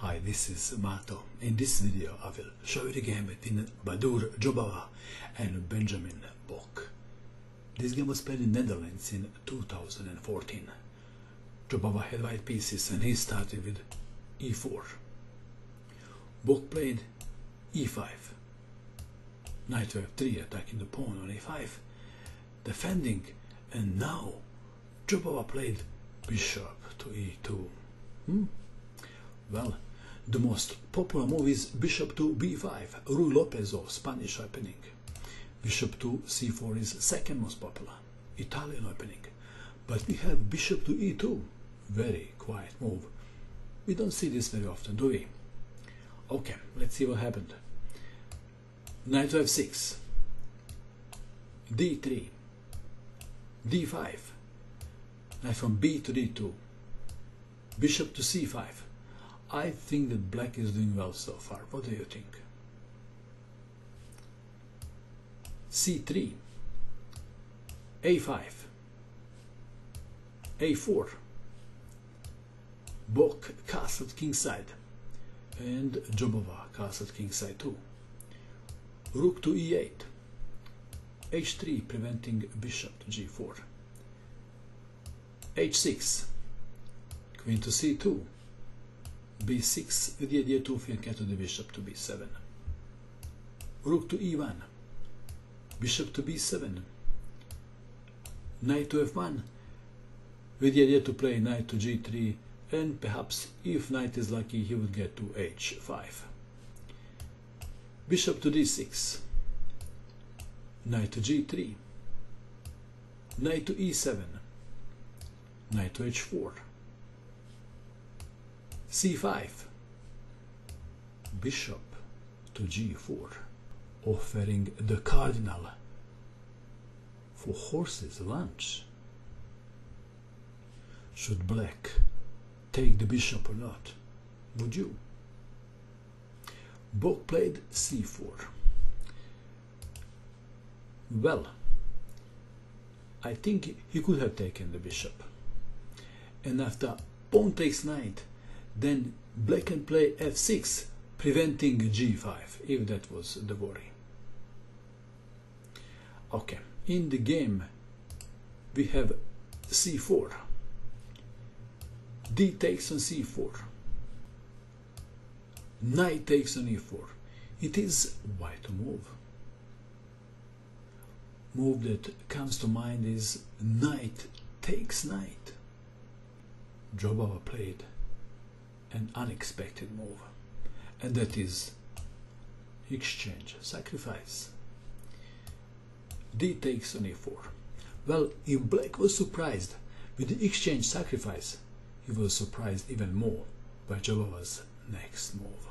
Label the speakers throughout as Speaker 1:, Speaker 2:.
Speaker 1: Hi, this is Mato. In this video I will show you the game between Baadur Jobava and Benjamin Bok. This game was played in Netherlands in 2014. Jobava had white pieces and he started with e4. Bok played e5. Knight to f3, attacking the pawn on a5, defending, and now Jobava played bishop to e2. Well, the most popular move is bishop to b5, Ruy Lopez of Spanish opening. Bishop to c4 is second most popular, Italian opening. But we have bishop to e2, very quiet move. We don't see this very often, do we? Okay, let's see what happened. Knight to f6, d3, d5, knight from b to d2, bishop to c5. I think that black is doing well so far. What do you think? c3, a5, a4, Bok castled kingside, and Jobava castled kingside too. Rook to e8, h3 preventing bishop to g4, h6, queen to c2, b6 with the idea to flank to the bishop to b7, rook to e1, bishop to b7, knight to f1 with the idea to play knight to g3, and perhaps if knight is lucky he would get to h5, bishop to d6, knight to g3, knight to e7, knight to h4, c5, bishop to g4, offering the cardinal for horse's lunch. Should black take the bishop or not? Would you? Bok played c4. Well, I think he could have taken the bishop, and after pawn takes knight, then black can play f6, preventing g5, if that was the worry. Okay, in the game we have c4, d takes on c4, knight takes on e4. It is white to move. Move that comes to mind is knight takes knight. Jobava played an unexpected move, and that is exchange, sacrifice. D takes on e4. Well, if black was surprised with the exchange sacrifice, he was surprised even more by Jobava's next move.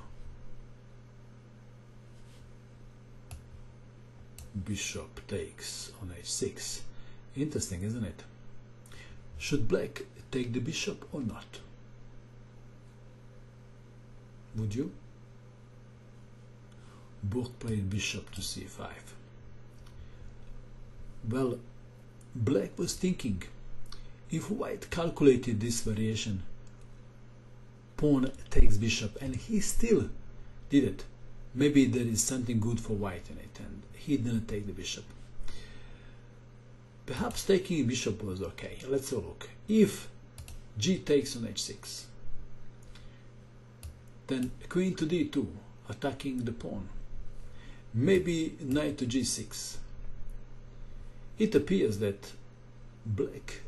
Speaker 1: Bishop takes on h6. Interesting, isn't it? Should black take the bishop or not? Would you? Bok played bishop to c5. Well, black was thinking, if white calculated this variation, pawn takes bishop, and he still did it, maybe there is something good for white in it, and he didn't take the bishop. Perhaps taking a bishop was okay. Let's have a look. If g takes on h6, then queen to d2, attacking the pawn. Maybe knight to g6. It appears that black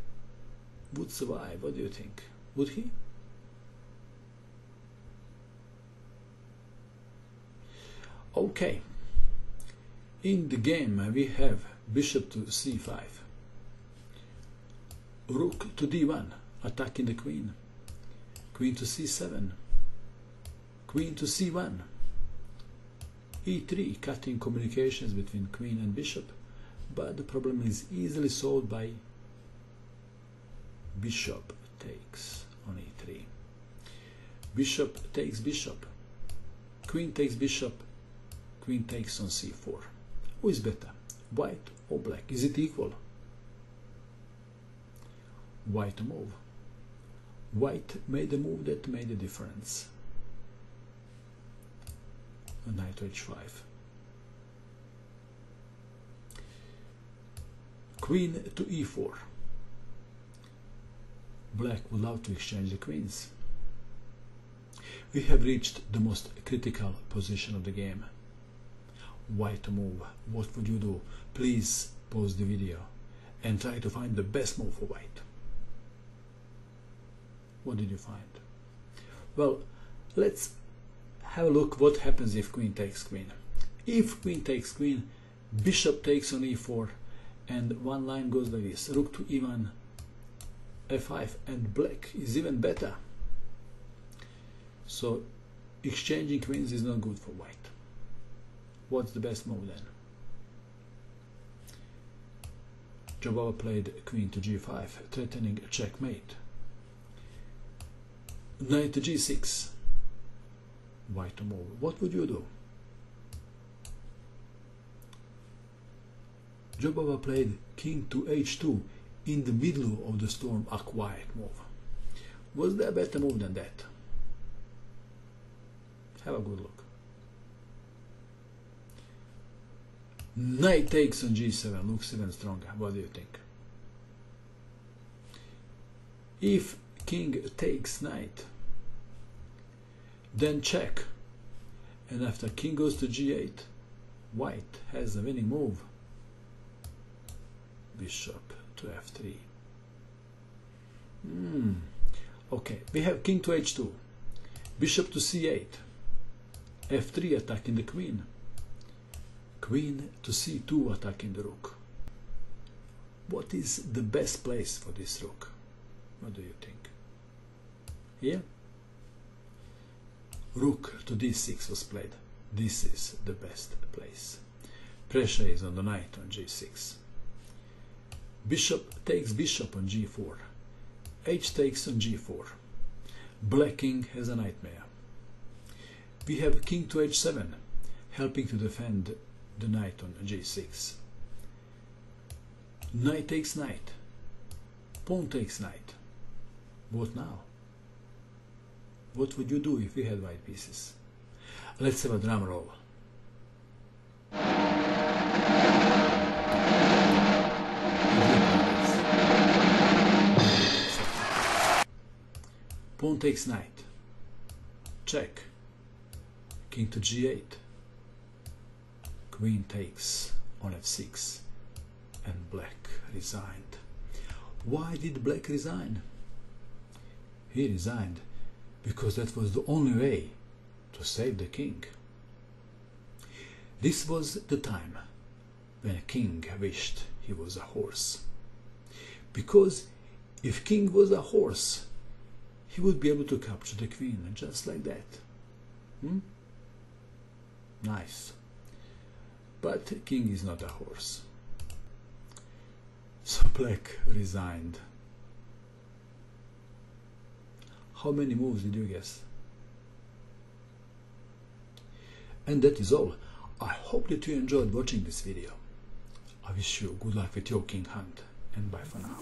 Speaker 1: would survive. What do you think? Would he? Okay. In the game we have bishop to c5, rook to d1, attacking the queen, queen to c7, queen to c1, e3, cutting communications between queen and bishop, but the problem is easily solved by bishop takes on e3. Bishop takes bishop, queen takes bishop, queen takes on c4. Who is better, white or black? Is it equal? White to move. White made a move that made a difference. knight to h5. Queen to e4. Black would love to exchange the queens. We have reached the most critical position of the game. White to move. What would you do? Please pause the video and try to find the best move for white. What did you find? Well, let's have a look what happens if queen takes queen. If queen takes queen, bishop takes on e4, and one line goes like this: rook to e1, f5, and black is even better. So exchanging queens is not good for white. What's the best move then? Jobava played queen to g5, threatening a checkmate. Knight to g6. White to move. What would you do? Jobava played king to h2 in the middle of the storm, a quiet move. Was there a better move than that? Have a good look. Knight takes on g7 looks even stronger. What do you think? If king takes knight, then check, and after king goes to g8, white has a winning move. Bishop to f3. Okay, we have king to h2, bishop to c8, f3 attacking the queen, queen to c2 attacking the rook. What is the best place for this rook? What do you think? Here? Rook to d6 was played. This is the best place. Pressure is on the knight on g6. Bishop takes bishop on g4. H takes on g4. Black king has a nightmare. We have king to h7, helping to defend the knight on g6. Knight takes knight. Pawn takes knight. What now? What would you do if you had white pieces? Let's have a drum roll. Pawn takes knight. Check. King to g8. Queen takes on f6. And black resigned. Why did black resign? He resigned because that was the only way to save the king. This was the time when a king wished he was a horse. Because if king was a horse, he would be able to capture the queen just like that. Nice. But king is not a horse. So black resigned. How many moves did you guess? And that is all. I hope that you enjoyed watching this video. I wish you good luck with your king hunt, and bye for now.